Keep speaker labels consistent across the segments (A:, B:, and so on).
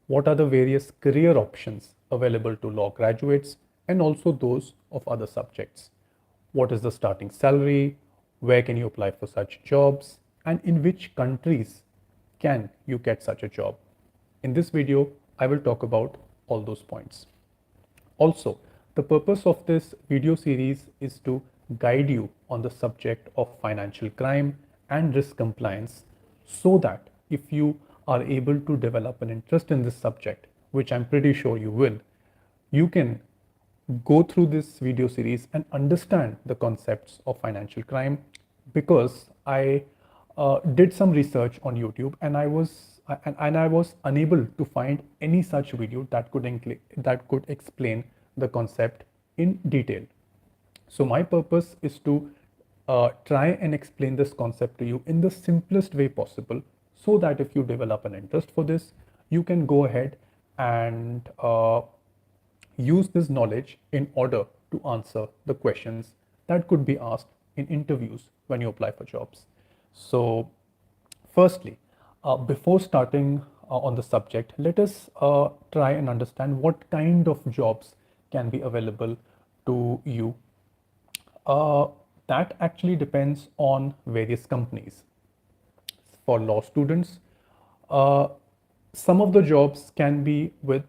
A: What are the various career options available to law graduates and also those of other subjects? What is the starting salary? Where can you apply for such jobs? And in which countries can you get such a job? In this video, I will talk about all those points. Also, the purpose of this video series is to guide you on the subject of financial crime and risk compliance so that if you are able to develop an interest in this subject, which I'm pretty sure you will, you can go through this video series and understand the concepts of financial crime, because I did some research on YouTube and I was unable to find any such video that could explain the concept in detail. So my purpose is to try and explain this concept to you in the simplest way possible, so that if you develop an interest for this, you can go ahead and use this knowledge in order to answer the questions that could be asked in interviews when you apply for jobs. So, firstly, before starting on the subject, let us try and understand what kind of jobs can be available to you. Uh, that actually depends on various companies. For law students, uh, some of the jobs can be with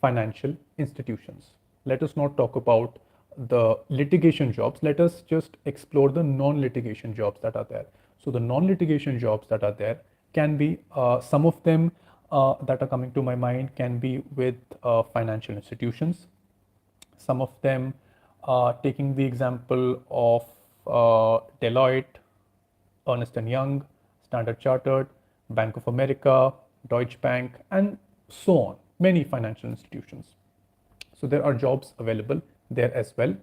A: financial institutions. Let us not talk about the litigation jobs. Let us just explore the non-litigation jobs that are there. So the non-litigation jobs that are there can be, some of them that are coming to my mind can be with financial institutions. Some of them, taking the example of Deloitte, Ernst& Young, Standard Chartered, Bank of America, Deutsche Bank, and so on, many financial institutions. So there are jobs available there as well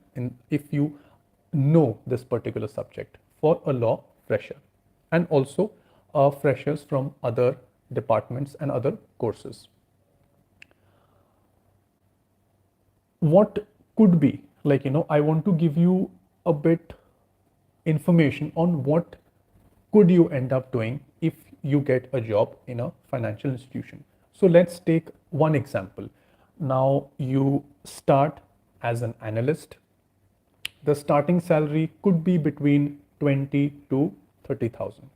A: if you know this particular subject for a law fresher, and also freshers from other departments and other courses. What could be, like, I want to give you a bit information on what could you end up doing if you get a job in a financial institution. So let's take one example. Now you start as an analyst. The starting salary could be between 20 to 30,000.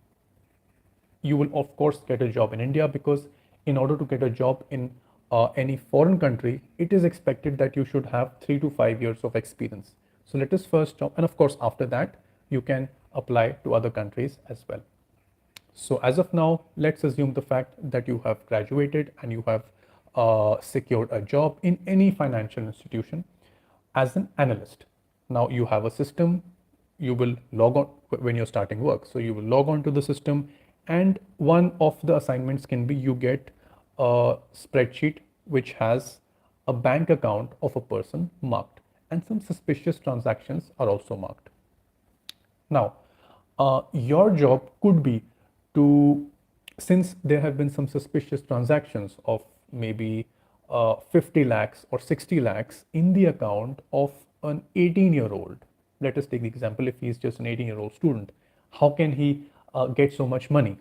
A: You will of course get a job in India, because in order to get a job in any foreign country, it is expected that you should have 3 to 5 years of experience. So let us first job, and of course after that you can apply to other countries as well. So as of now, let's assume the fact that you have graduated and you have secured a job in any financial institution as an analyst. Now you have a system, you will log on when you're starting work. So you will log on to the system, and one of the assignments can be you get a spreadsheet which has a bank account of a person marked, and some suspicious transactions are also marked. Now, your job could be to, since there have been some suspicious transactions of maybe 50 lakhs or 60 lakhs in the account of an 18-year-old. Let us take the example, if he is just an 18-year-old student, how can he get so much money?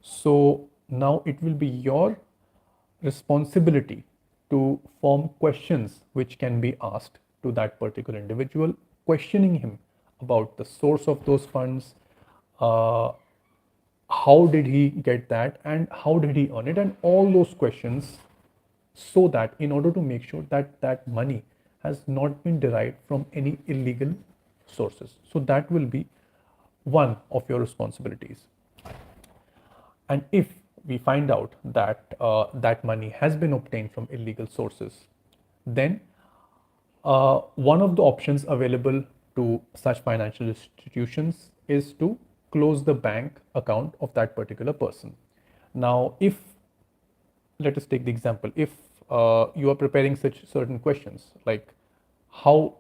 A: So now it will be your responsibility to form questions which can be asked to that particular individual, questioning him about the source of those funds, uh, how did he get that, and how did he earn it, and all those questions, so that in order to make sure that that money has not been derived from any illegal sources. So that will be one of your responsibilities. And if we find out that that money has been obtained from illegal sources, then one of the options available to such financial institutions is to close the bank account of that particular person. Now, if, let us take the example, if you are preparing such certain questions like how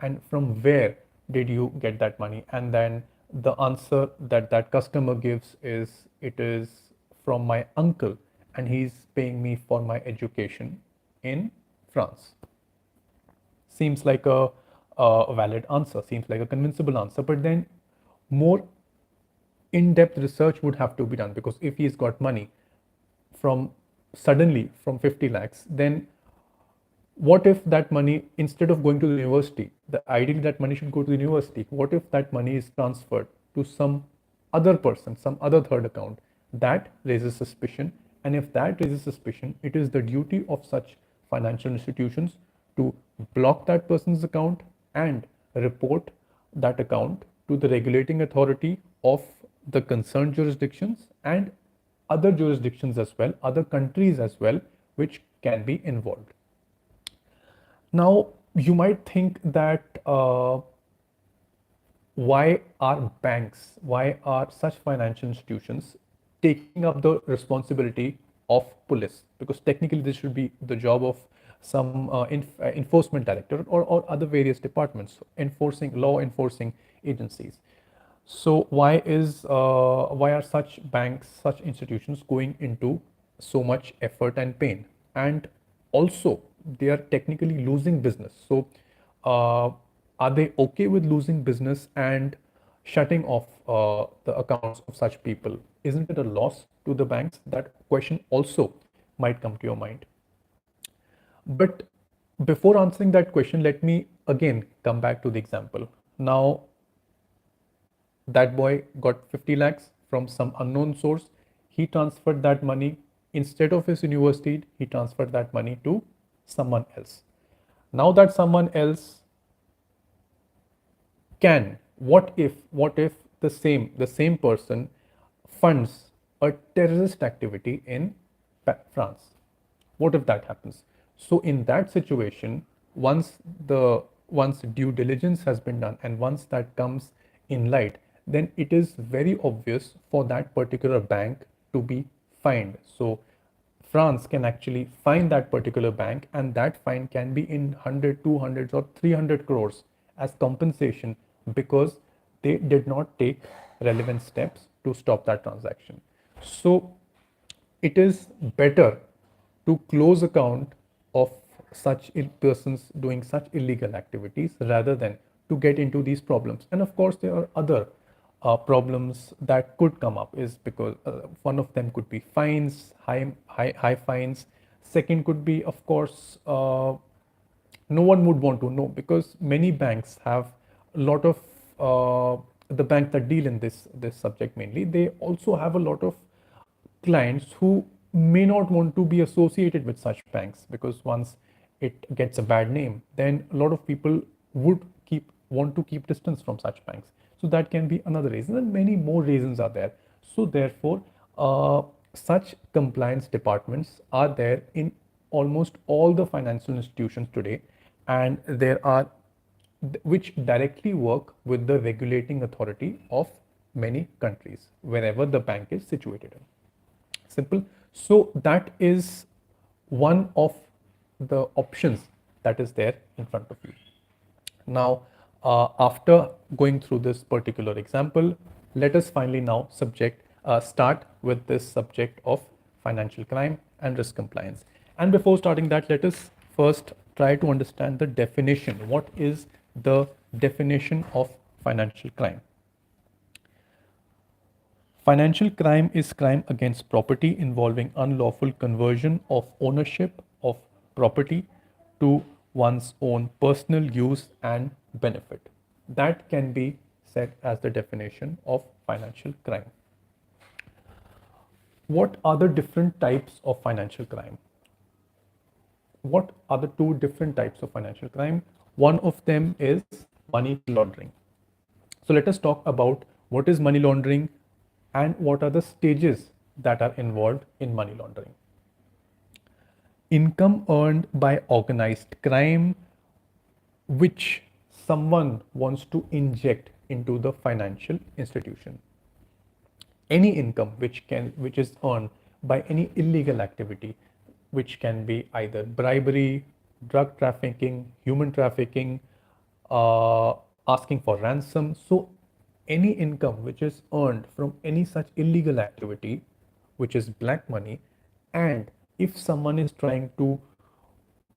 A: and from where did you get that money, and then the answer that that customer gives is, it is from my uncle and he's paying me for my education in France. Seems like a valid answer, seems like a convincible answer, but then more in-depth research would have to be done, because if he's got money from suddenly from 50 lakhs, then what if that money, instead of going to the university, the ideally that money should go to the university, what if that money is transferred to some other person, some other third account? That raises suspicion. And if that raises suspicion, it is the duty of such financial institutions to block that person's account and report that account to the regulating authority of the concerned jurisdictions and other jurisdictions as well, other countries as well, which can be involved. Now, you might think that why are banks, why are such financial institutions taking up the responsibility of police? Because technically, this should be the job of some enforcement director or other various departments, enforcing law enforcing agencies. So why are such banks, such institutions going into so much effort and pain? And also, they are technically losing business. So are they okay with losing business and shutting off the accounts of such people? Isn't it a loss to the banks? That question also might come to your mind. But before answering that question, let me again come back to the example. Now, that boy got 50 lakhs from some unknown source. He transferred that money. Instead of his university, he transferred that money to someone else. Now that someone else can, what if the same person funds a terrorist activity in France? What if that happens? So in that situation, once due diligence has been done and once that comes in light, then it is very obvious for that particular bank to be fined. So France can actually fine that particular bank, and that fine can be in 100, 200, or 300 crores as compensation because they did not take relevant steps to stop that transaction. So it is better to close account of such persons doing such illegal activities rather than to get into these problems. And of course, there are other problems that could come up, is because one of them could be fines, high fines. Second could be, of course, no one would want to know, because many banks have a lot of the banks that deal in this subject mainly, they also have a lot of clients who may not want to be associated with such banks, because once it gets a bad name, then a lot of people would want to keep distance from such banks. So that can be another reason, and many more reasons are there. So therefore, such compliance departments are there in almost all the financial institutions today, and there are which directly work with the regulating authority of many countries wherever the bank is situated in. Simple. So that is one of the options that is there in front of you. Now, after going through this particular example, let us finally now start with this subject of financial crime and risk compliance. And before starting that, let us first try to understand the definition. What is the definition of financial crime? Financial crime is crime against property involving unlawful conversion of ownership of property to one's own personal use and benefit. That can be said as the definition of financial crime. What are the different types of financial crime? What are the two different types of financial crime? One of them is money laundering. So let us talk about what is money laundering and what are the stages that are involved in money laundering. Income earned by organized crime which someone wants to inject into the financial institution. Any income which is earned by any illegal activity, which can be either bribery, drug trafficking, human trafficking, asking for ransom. So any income which is earned from any such illegal activity, which is black money, and if someone is trying to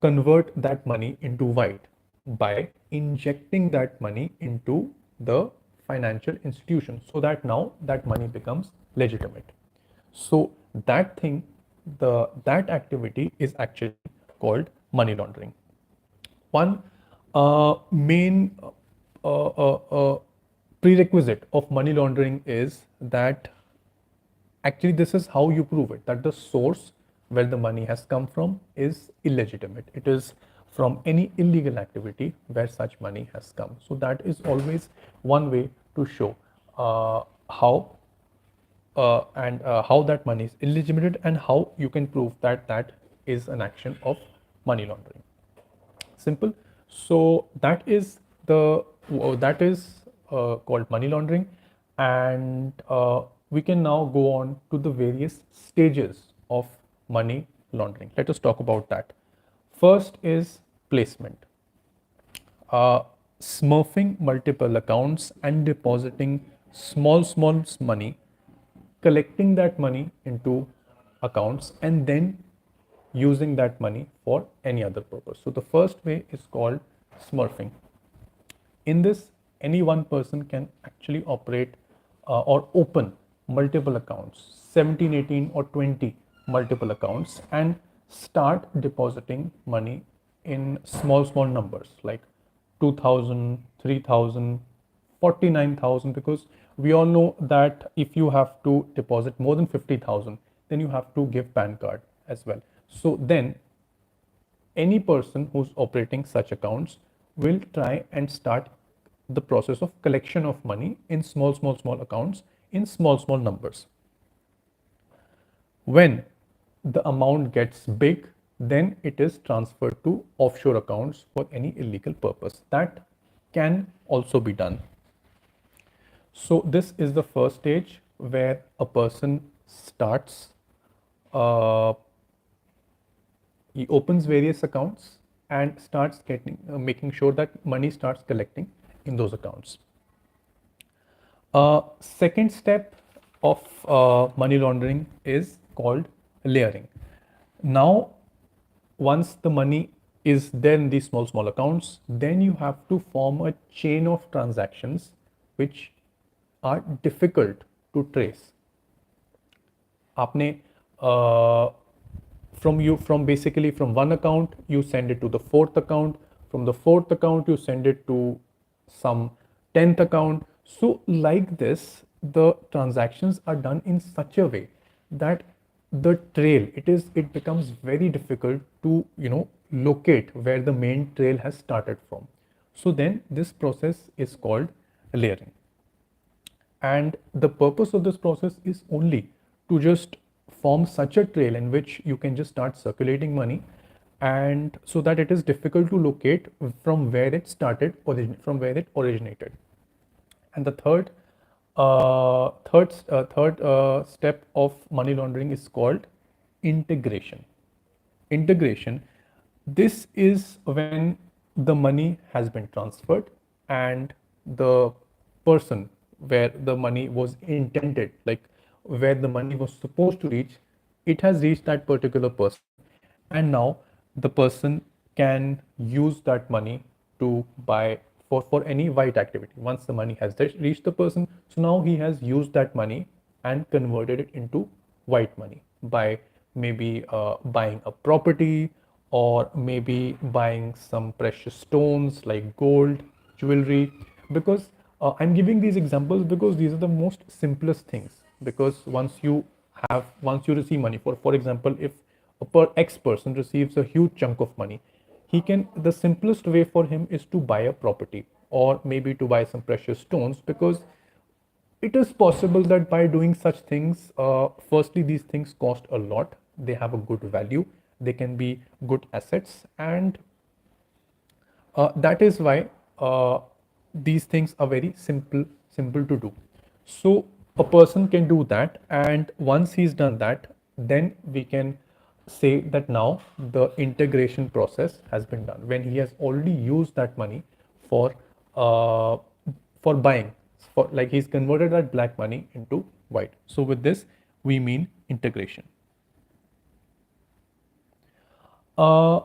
A: convert that money into white by injecting that money into the financial institution, so that now that money becomes legitimate. So that thing that activity is actually called money laundering. One main prerequisite of money laundering is that actually this is how you prove it, that the source where the money has come from is illegitimate. It is from any illegal activity where such money has come. So that is always one way to show how and how that money is illegitimate and how you can prove that that is an action of money laundering. Simple. So that is called money laundering, and we can now go on to the various stages of money laundering. Let us talk about that. First is placement. uh, Smurfing multiple accounts and depositing small money, collecting that money into accounts, and then using that money for any other purpose. So the first way is called smurfing. In this, any one person can actually operate or open multiple accounts, 17, 18, or 20 multiple accounts, and start depositing money in small numbers like 2000, 3000, 49,000, because we all know that if you have to deposit more than 50,000, then you have to give PAN card as well. So then any person who's operating such accounts will try and start the process of collection of money in small accounts in small numbers. When the amount gets big, then it is transferred to offshore accounts for any illegal purpose. That can also be done. So this is the first stage where a person starts, uh, he opens various accounts and starts getting making sure that money starts collecting in those accounts. Second step of money laundering is called layering. Now, once the money is there in these small accounts, then you have to form a chain of transactions which are difficult to trace. आपने from basically from one account you send it to the fourth account, from the fourth account you send it to some 10th account. So like this, the transactions are done in such a way that the trail, it becomes very difficult to locate where the main trail has started from. So then this process is called layering, and the purpose of this process is only to just form such a trail in which you can just start circulating money, and so that it is difficult to locate from where it started, from where it originated. And the third step of money laundering is called integration. Integration, this is when the money has been transferred and the person where the money was intended, like where the money was supposed to reach, it has reached that particular person, and now the person can use that money to buy for any white activity. Once the money has reached the person, so now he has used that money and converted it into white money by maybe buying a property, or maybe buying some precious stones like gold, jewelry. Because I'm giving these examples because these are the most simplest things. Because once you receive money, for example, if a X person receives a huge chunk of money, the simplest way for him is to buy a property, or maybe to buy some precious stones, because it is possible that by doing such things, firstly, these things cost a lot, they have a good value, they can be good assets, and that is why these things are very simple to do. So a person can do that, and once he's done that, then we can say that now the integration process has been done, when he has already used that money for uh, buying, for like he's converted that black money into white. So with this we mean integration. uh,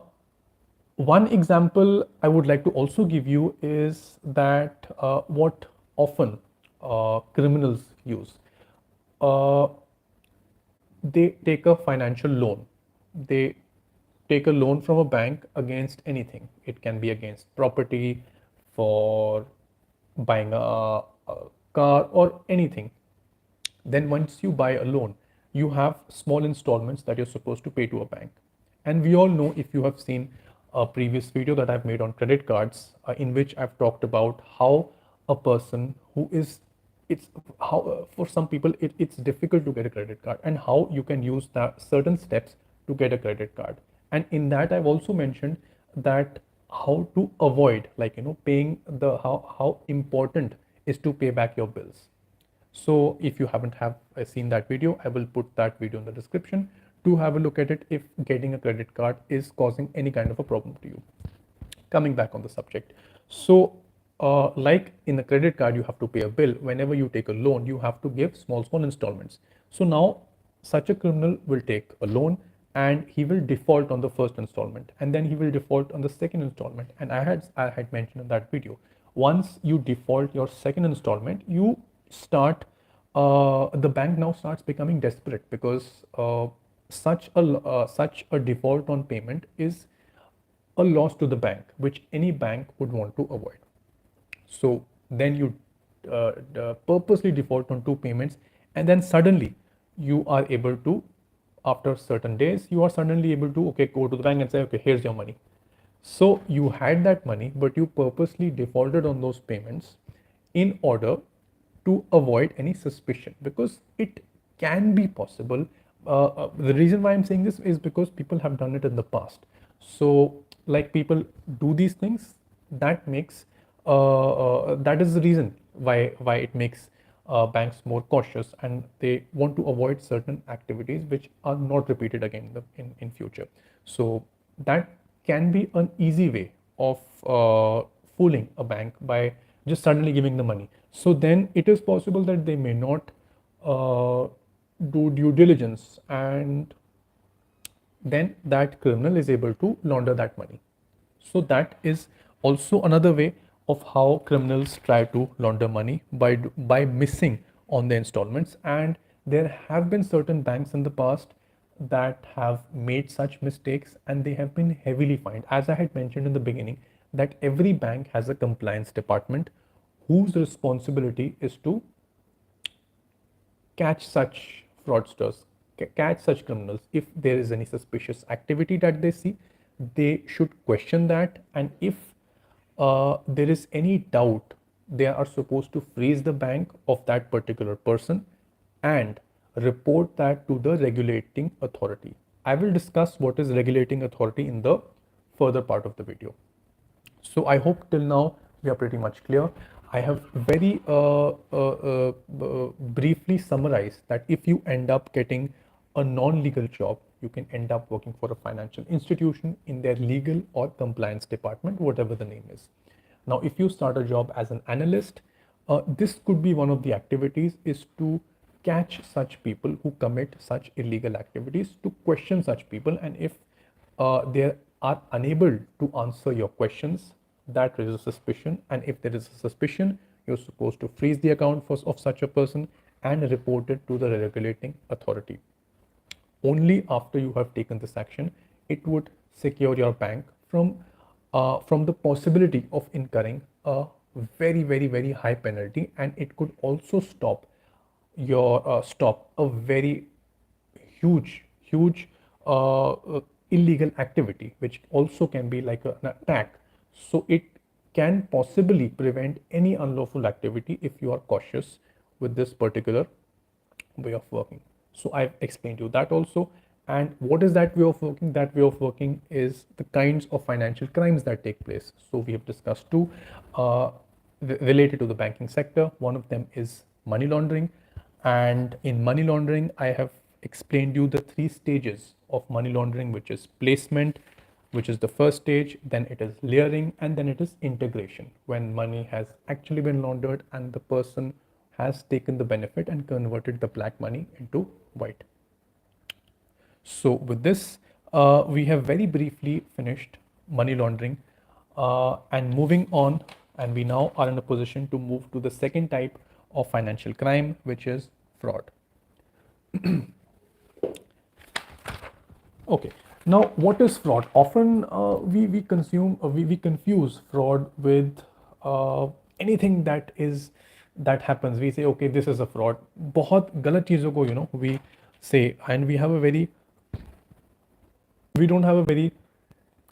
A: One example I would like to also give you is that what often criminals use. Uh, they take a financial loan. They take a loan from a bank against anything. It can be against property, for buying a car or anything. Then once you buy a loan, you have small installments that you're supposed to pay to a bank. And we all know, if you have seen a previous video that I've made on credit cards, in which I've talked about how a person who is, it's how for some people it's difficult to get a credit card, and how you can use that certain steps to get a credit card. And in that I've also mentioned that how to avoid, like, paying the, how important is to pay back your bills. So if you haven't have seen that video, I will put that video in the description to have a look at it if getting a credit card is causing any kind of a problem to you. Coming back on the subject. So like in a credit card, you have to pay a bill. Whenever you take a loan, you have to give small installments. So now such a criminal will take a loan and he will default on the first installment, and then he will default on the second installment. And I had mentioned in that video, once you default your second installment, you start the bank now starts becoming desperate, because such a default on payment is a loss to the bank, which any bank would want to avoid. So then you purposely default on two payments, and then suddenly you are able to, after certain days, you are suddenly able to, okay, go to the bank and say, okay, here's your money. So you had that money, but you purposely defaulted on those payments in order to avoid any suspicion, because it can be possible. The reason why I'm saying this is because people have done it in the past. So, like, people do these things, that makes that is the reason why it makes banks more cautious, and they want to avoid certain activities which are not repeated again in future. So that can be an easy way of fooling a bank by just suddenly giving the money. So then it is possible that they may not uh, do due diligence, and then that criminal is able to launder that money. So that is also another way of how criminals try to launder money, by missing on the installments. And there have been certain banks in the past that have made such mistakes, and they have been heavily fined. As I had mentioned in the beginning, that every bank has a compliance department whose responsibility is to catch such fraudsters, catch such criminals. If there is any suspicious activity that they see, they should question that. And if there is any doubt, they are supposed to freeze the bank of that particular person and report that to the regulating authority. I will discuss what is regulating authority in the further part of the video. So I hope till now we are pretty much clear. I have very briefly summarized that if you end up getting a non-legal job, you can end up working for a financial institution in their legal or compliance department, whatever the name is. Now, if you start a job as an analyst, this could be one of the activities, is to catch such people who commit such illegal activities, to question such people, and if they are unable to answer your questions, that raises suspicion. And if there is a suspicion, you're supposed to freeze the account of such a person and report it to the regulating authority. Only after you have taken this action, it would secure your bank from the possibility of incurring a very high penalty, and it could also stop a very huge illegal activity, which also can be like an attack. So it can possibly prevent any unlawful activity if you are cautious with this particular way of working. So I've explained you that also. And what is that way of working? That way of working is the kinds of financial crimes that take place. So we have discussed two related to the banking sector. One of them is money laundering. And in money laundering, I have explained you the three stages of money laundering, which is placement, which is the first stage, then it is layering, and then it is integration, when money has actually been laundered and the person has taken the benefit and converted the black money into white. So with this, we have very briefly finished money laundering, and moving on, and we now are in a position to move to the second type of financial crime, which is fraud. Okay. Now, what is fraud? Often we confuse fraud with anything that happens. We say, okay, this is a fraud. बहुत गलत चीज़ों को we say, and we don't have a very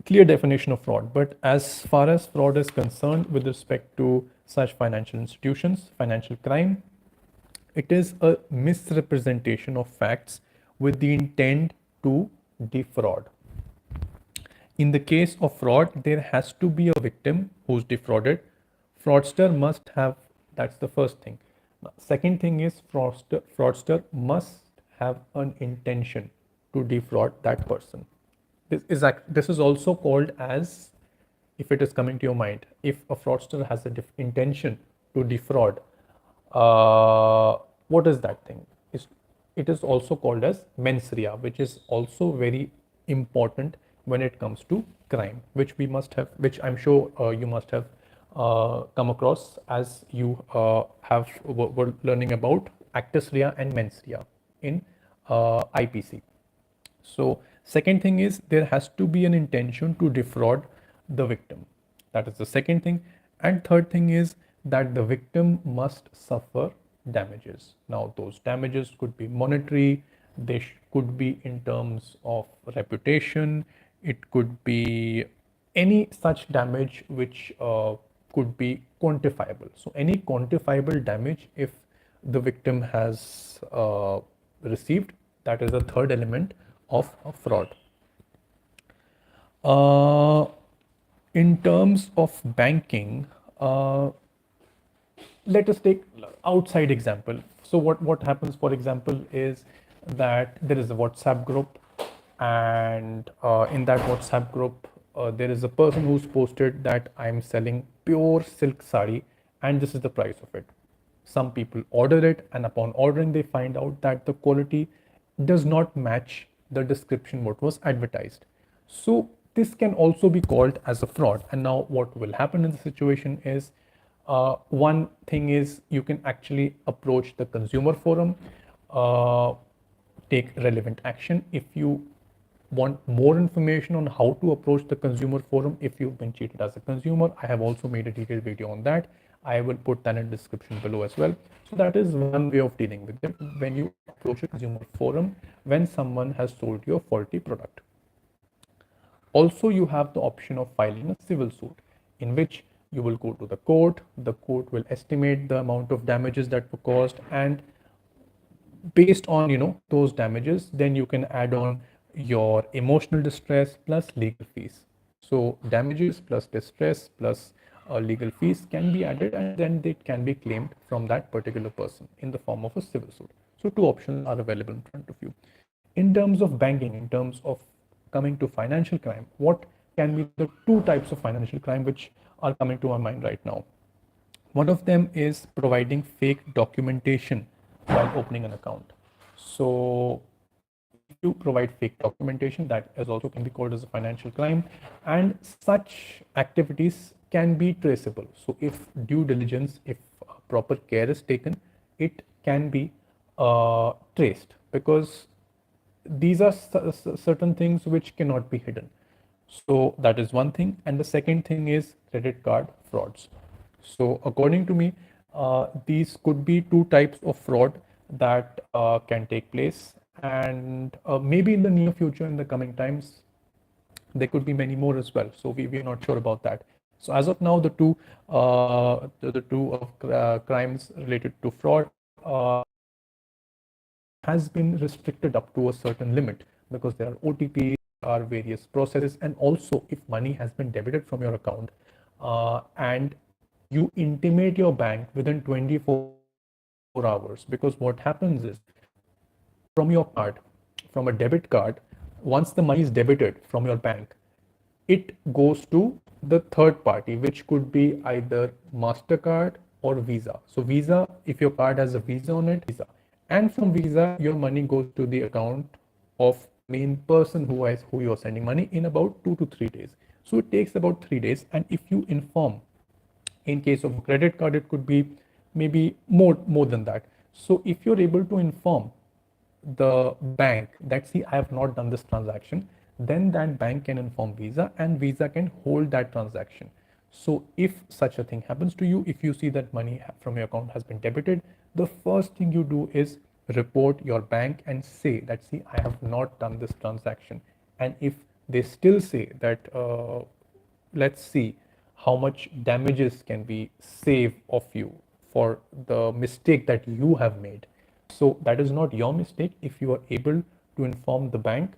A: clear definition of fraud. But as far as fraud is concerned with respect to such financial institutions, financial crime, it is a misrepresentation of facts with the intent to defraud. In the case of fraud, there has to be a victim who's defrauded. Fraudster must have, that's the first thing. Second thing is fraudster must have an intention to defraud that person. This is also called as, if it is coming to your mind, if a fraudster has a intention to defraud, what is that thing? It is also called as mens rea, which is also very important when it comes to crime, which I'm sure you must have come across as you were learning about actus rea and mens rea in IPC. So second thing is there has to be an intention to defraud the victim. That is the second thing. And third thing is that the victim must suffer damages. Now those damages could be monetary, they could be in terms of reputation, it could be any such damage which could be quantifiable. So any quantifiable damage if the victim has received, that is the third element of a fraud. Uh, in terms of banking, let us take outside example. So what happens, for example, is that there is a WhatsApp group, and in that WhatsApp group, there is a person who's posted that I'm selling pure silk sari, and this is the price of it. Some people order it, and upon ordering, they find out that the quality does not match the description what was advertised. So this can also be called as a fraud. And now what will happen in the situation is, one thing is you can actually approach the consumer forum, take relevant action. If you want more information on how to approach the consumer forum if you've been cheated as a consumer, I have also made a detailed video on that. I will put that in the description below as well. So that is one way of dealing with it, when you approach a consumer forum when someone has sold you a faulty product. Also, you have the option of filing a civil suit, in which you will go to the court will estimate the amount of damages that were caused, and based on those damages, then you can add on your emotional distress plus legal fees. So damages plus distress plus legal fees can be added, and then they can be claimed from that particular person in the form of a civil suit. So two options are available in front of you. In terms of banking, in terms of coming to financial crime, what can be the two types of financial crime which are coming to my mind right now? One of them is providing fake documentation while opening an account. So if you provide fake documentation, that is also can be called as a financial crime, and such activities can be traceable. So if due diligence, if proper care is taken, it can be traced, because these are certain things which cannot be hidden. So that is one thing. And the second thing is credit card frauds. So according to me, these could be two types of fraud that can take place. And maybe in the near future, in the coming times, there could be many more as well. So we are not sure about that. So as of now, the two of crimes related to fraud has been restricted up to a certain limit, because there are OTPs, there are various processes, and also if money has been debited from your account, and you intimate your bank within 24 hours, because what happens is, from your card, from a debit card, once the money is debited from your bank, it goes to the third party, which could be either MasterCard or Visa. So Visa, if your card has a Visa on it, Visa. And from Visa, your money goes to the account of the main person who you're sending money in about 2 to 3 days. So it takes about 3 days. And if you inform, in case of a credit card, it could be maybe more than that. So if you're able to inform the bank that, see, I have not done this transaction, then that bank can inform Visa and Visa can hold that transaction. So if such a thing happens to you, if you see that money from your account has been debited, the first thing you do is report your bank and say that, see, I have not done this transaction. And if they still say that, let's see how much damages can be saved of you for the mistake that you have made. So that is not your mistake if you are able to inform the bank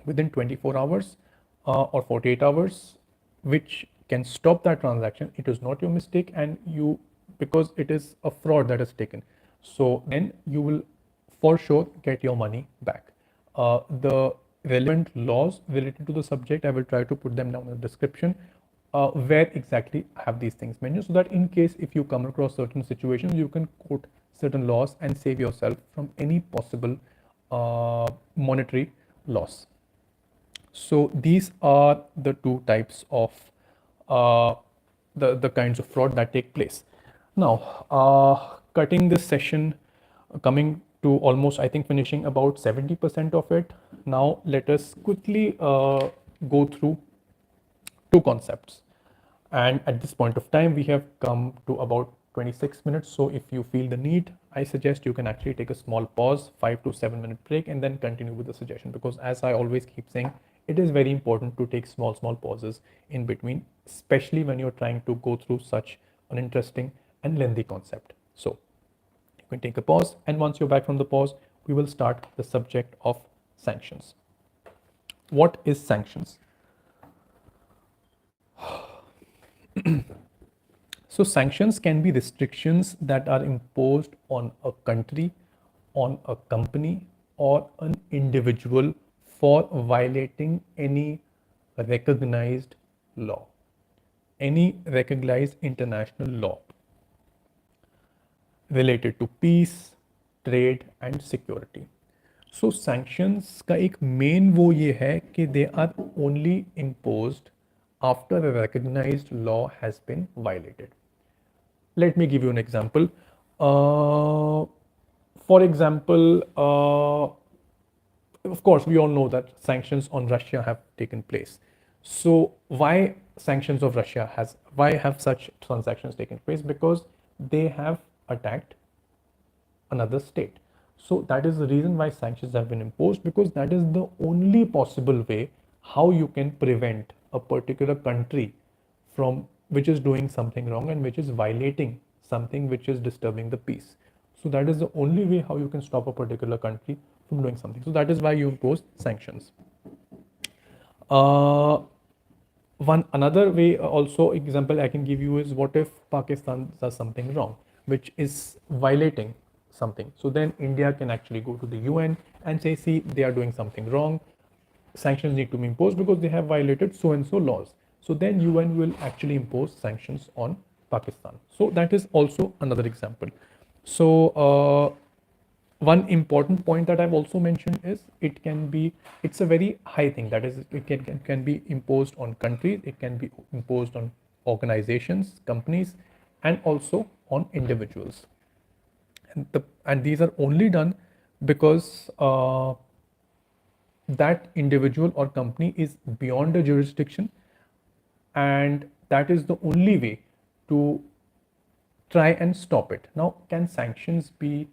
A: within 24 hours or 48 hours, which can stop that transaction. It is not your mistake, and you, because it is a fraud that is taken, so then you will for sure get your money back. The relevant laws related to the subject, I will try to put them down in the description, where exactly I have these things mentioned, so that in case if you come across certain situations, you can quote certain laws and save yourself from any possible monetary loss. So these are the two types of uh, the kinds of fraud that take place. Now, cutting this session, coming to almost, I think, finishing about 70% of it. Now, let us quickly go through two concepts. And at this point of time, we have come to about 26 minutes. So if you feel the need, I suggest you can actually take a small pause, 5 to 7 minute break, and then continue with the suggestion. Because as I always keep saying, it is very important to take small pauses in between, especially when you're trying to go through such an interesting and lengthy concept. So you can take a pause, and once you're back from the pause, we will start the subject of sanctions. What is sanctions? So sanctions can be restrictions that are imposed on a country, on a company, or an individual for violating any recognized law, any recognized international law related to peace, trade and security. So sanctions का एक main वो ये है कि they are only imposed after a recognized law has been violated. Let me give you an example. For example, of course, we all know that sanctions on Russia have taken place. So why sanctions of Russia has, why have such transactions taken place? Because they have attacked another state. So that is the reason why sanctions have been imposed, because that is the only possible way how you can prevent a particular country from which is doing something wrong and which is violating something which is disturbing the peace. So that is the only way how you can stop a particular country from doing something. So that is why you impose sanctions. One another way also example I can give you is, what if Pakistan does something wrong which is violating something? So then India can actually go to the UN and say, see, they are doing something wrong, sanctions need to be imposed because they have violated so and so laws. So then UN will actually impose sanctions on Pakistan. So that is also another example. So one important point that I've also mentioned is, it's a very high thing, that is it can be imposed on countries, it can be imposed on organizations, companies, and also on individuals. And these are only done because that individual or company is beyond the jurisdiction, and that is the only way to try and stop it. Now, can sanctions be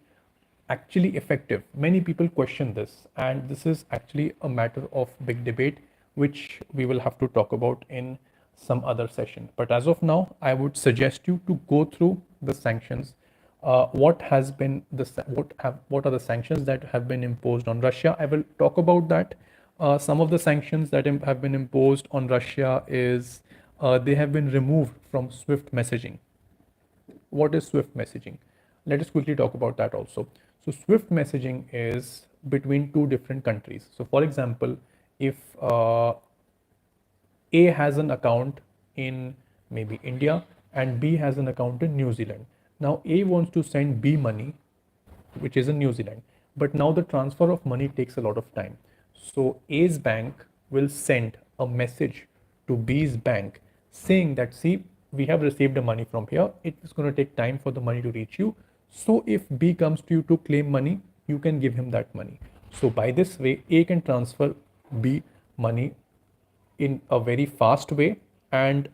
A: actually effective? Many people question this, and this is actually a matter of big debate, which we will have to talk about in some other session. But as of now, I would suggest you to go through the sanctions. What has been the what are the sanctions that have been imposed on Russia? I will talk about that. Some of the sanctions that have been imposed on Russia is, they have been removed from Swift messaging. What is Swift messaging? Let us quickly talk about that also. So Swift messaging is between two different countries. So for example, if A has an account in maybe India and B has an account in New Zealand. Now A wants to send B money, which is in New Zealand, but now the transfer of money takes a lot of time. So A's bank will send a message to B's bank saying that, see, we have received the money from here, it's going to take time for the money to reach you. So if B comes to you to claim money, you can give him that money. So by this way, A can transfer B money in a very fast way, and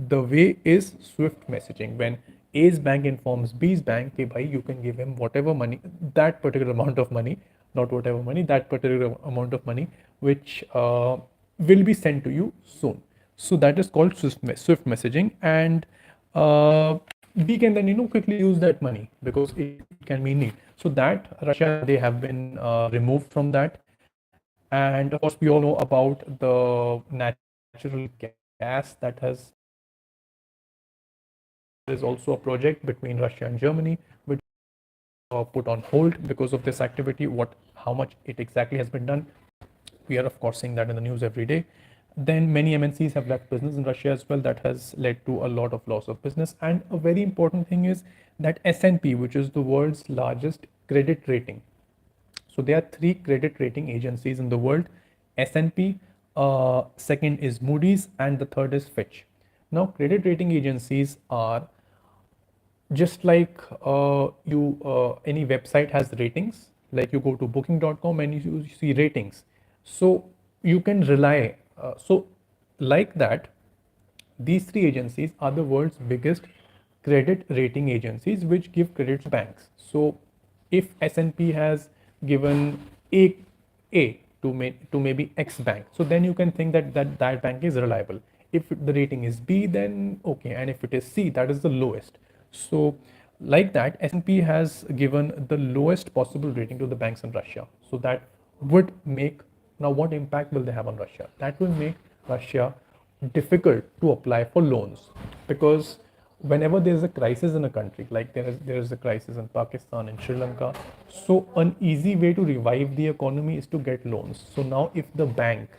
A: the way is swift messaging. When A's bank informs B's bank, okay, bhai, you can give him whatever money, that particular amount of money, not whatever money, that particular amount of money, which will be sent to you soon. So that is called swift messaging, and we can then quickly use that money because it can be need. So that Russia, they have been removed from that. And of course, we all know about the natural gas that has there is also a project between Russia and Germany which put on hold because of this activity. What, how much it exactly has been done, we are of course seeing that in the news every day. Then many MNCs have left business in Russia as well. That has led to a lot of loss of business. And a very important thing is that S&P, which is the world's largest credit rating. So there are three credit rating agencies in the world: S&P, second is Moody's, and the third is Fitch. Now, credit rating agencies are just like any website has ratings, like you go to booking.com and you see ratings, so you can rely, so like that, these three agencies are the world's biggest credit rating agencies which give credit to banks. So if S&P has given a to maybe X bank, so then you can think that that bank is reliable. If the rating is B, then okay, and if it is C, that is the lowest. So like that, S&P has given the lowest possible rating to the banks in Russia. So that would make, now what impact will they have on Russia? That will make Russia difficult to apply for loans, because whenever there is a crisis in a country, like there is a crisis in Pakistan, in Sri Lanka, so an easy way to revive the economy is to get loans. So now if the bank,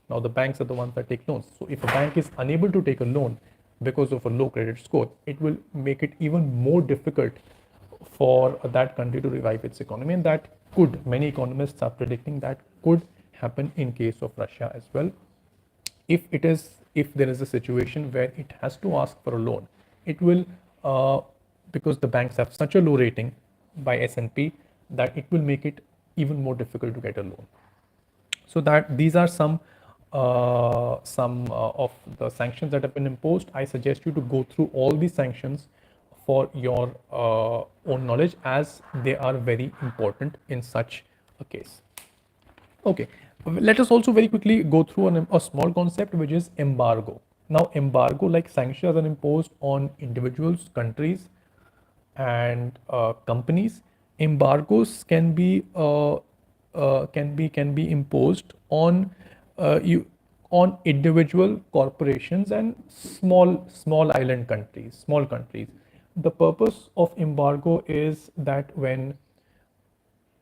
A: now the banks are the ones that take loans, so if a bank is unable to take a loan because of a low credit score, it will make it even more difficult for that country to revive its economy. And that could, many economists are predicting that could happen in case of Russia as well. If there is a situation where it has to ask for a loan, it will, because the banks have such a low rating by S&P, that it will make it even more difficult to get a loan. So that these are some of the sanctions that have been imposed. I suggest you to go through all these sanctions for your own knowledge, as they are very important in such a case. Okay, let us also very quickly go through a small concept, which is embargo. Now, embargo, like sanctions, are imposed on individuals, countries, and companies. Embargoes can be imposed on you on individual corporations and small island countries, small countries. The purpose of embargo is that when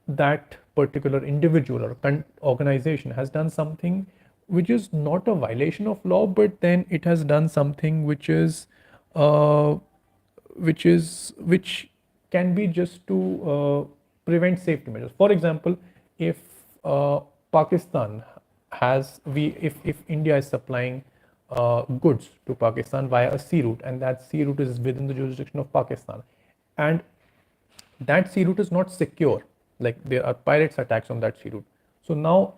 A: that particular individual or organization has done something which is not a violation of law, but then it has done something uh, which can be just to prevent safety measures. For example, if Pakistan has we if India is supplying goods to Pakistan via a sea route, and that sea route is within the jurisdiction of Pakistan, and that sea route is not secure, like there are pirates attacks on that sea route, so now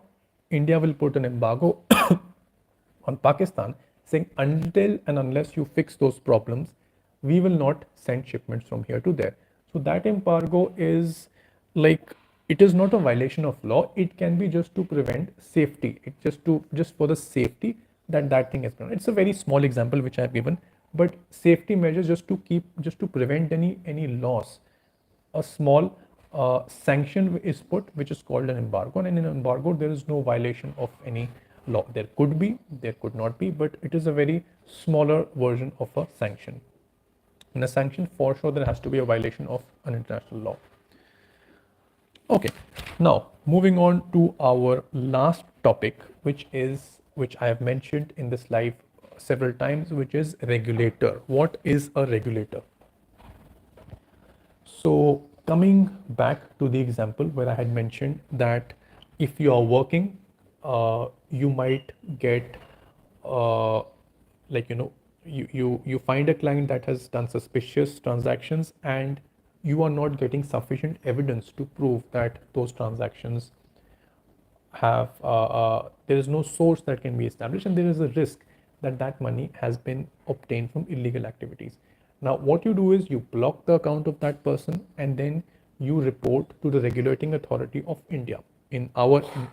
A: India will put an embargo on Pakistan, saying until and unless you fix those problems, we will not send shipments from here to there. So that embargo is like, it is not a violation of law. It can be just to prevent safety. It just for the safety that thing is done. It's a very small example which I have given, but safety measures just to prevent any loss. A small sanction is put, which is called an embargo, and in an embargo there is no violation of any law. There could be, there could not be, but it is a very smaller version of a sanction. In a sanction, for sure there has to be a violation of an international law. Okay, now moving on to our last topic, which I have mentioned in this live several times, which is regulator. What is a regulator? So coming back to the example where I had mentioned that if you are working, you might get like you find a client that has done suspicious transactions, and you are not getting sufficient evidence to prove that those transactions have there is no source that can be established, and there is a risk that that money has been obtained from illegal activities. Now what you do is you block the account of that person, and then you report to the regulating authority of India. In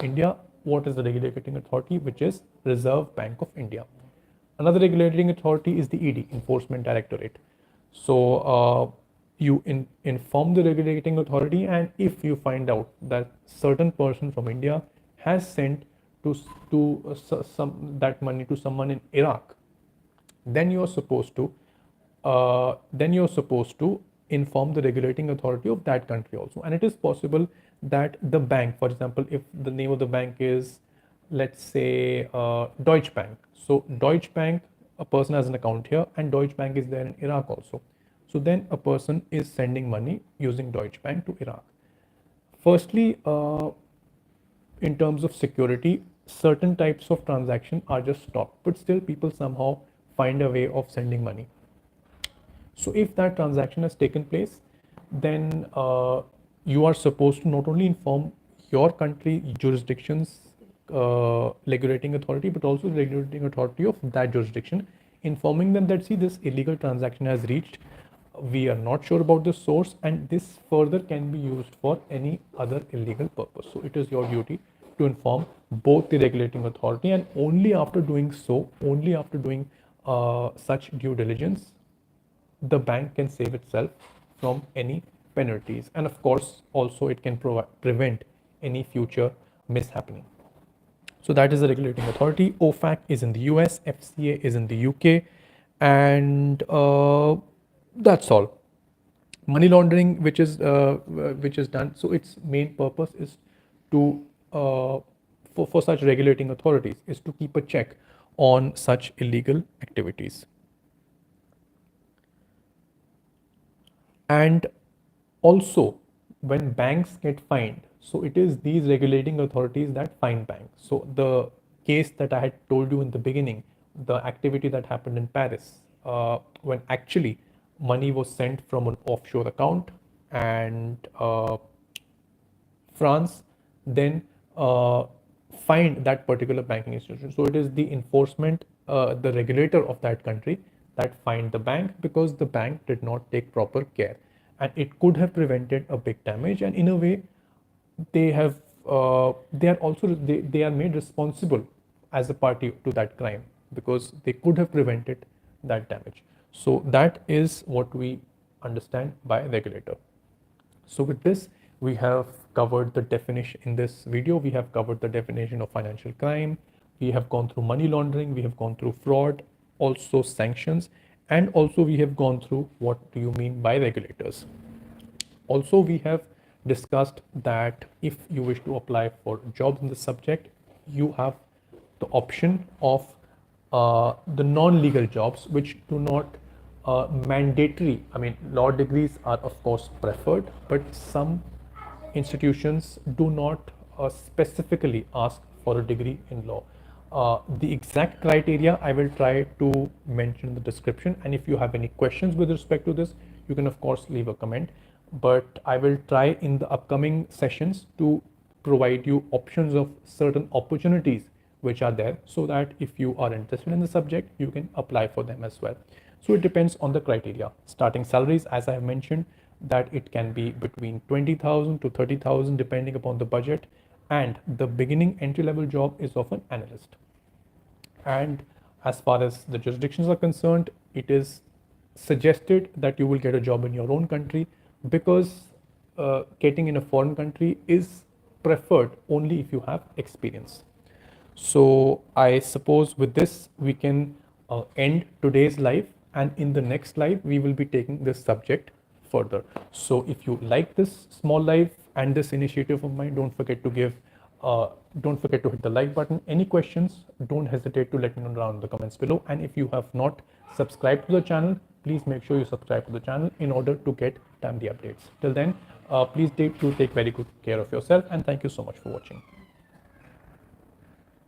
A: India, what is the regulating authority? Which is Reserve Bank of India. Another regulating authority is the ED, Enforcement Directorate. So you inform the regulating authority, and if you find out that certain person from India has sent some that money to someone in Iraq, then you're supposed to inform the regulating authority of that country also. And it is possible that the bank, for example, if the name of the bank is, let's say, Deutsche Bank. So Deutsche Bank, a person has an account here, and Deutsche Bank is there in Iraq also. So then a person is sending money using Deutsche Bank to Iraq. Firstly, in terms of security, certain types of transaction are just stopped, but still people somehow find a way of sending money. So if that transaction has taken place, then you are supposed to not only inform your country jurisdictions regulating authority, but also the regulating authority of that jurisdiction, informing them that, see, this illegal transaction has reached, we are not sure about the source, and this further can be used for any other illegal purpose. So it is your duty to inform both the regulating authority, and only after doing so, only after doing such due diligence, the bank can save itself from any penalties. And of course, also it can prevent any future mishappening. So that is the regulating authority. OFAC is in the US, FCA is in the UK, and that's all. Money laundering, which is done. So its main purpose is to for such regulating authorities is to keep a check on such illegal activities. And also, when banks get fined, so it is these regulating authorities that fine banks. So the case that I had told you in the beginning, the activity that happened in Paris, when actually money was sent from an offshore account, and France then fined that particular banking institution. So it is the enforcement, the regulator of that country that fined the bank, because the bank did not take proper care, and it could have prevented a big damage. And in a way, they are made responsible as a party to that crime, because they could have prevented that damage. So that is what we understand by regulator. So with this, we have covered the definition. In this video, we have covered the definition of financial crime. We have gone through money laundering, we have gone through fraud, also sanctions, and also we have gone through what do you mean by regulators. Also, we have discussed that if you wish to apply for jobs in this subject, you have the option of the non-legal jobs, which do not mandatory. I mean, law degrees are of course preferred, but some institutions do not specifically ask for a degree in law. The exact criteria I will try to mention in the description, and if you have any questions with respect to this, you can of course leave a comment. But I will try in the upcoming sessions to provide you options of certain opportunities which are there, so that if you are interested in the subject, you can apply for them as well. So it depends on the criteria. Starting salaries, as I have mentioned, that it can be between 20,000 to 30,000 depending upon the budget, and the beginning entry-level job is of an analyst. And as far as the jurisdictions are concerned, it is suggested that you will get a job in your own country, because getting in a foreign country is preferred only if you have experience. So I suppose with this we can end today's live, and in the next live we will be taking this subject further. So if you like this small live and this initiative of mine, don't forget to hit the like button. Any questions, don't hesitate to let me know down in the comments below. And if you have not subscribed to the channel, please make sure you subscribe to the channel in order to get timely updates. Till then, please take very good care of yourself, and thank you so much for watching.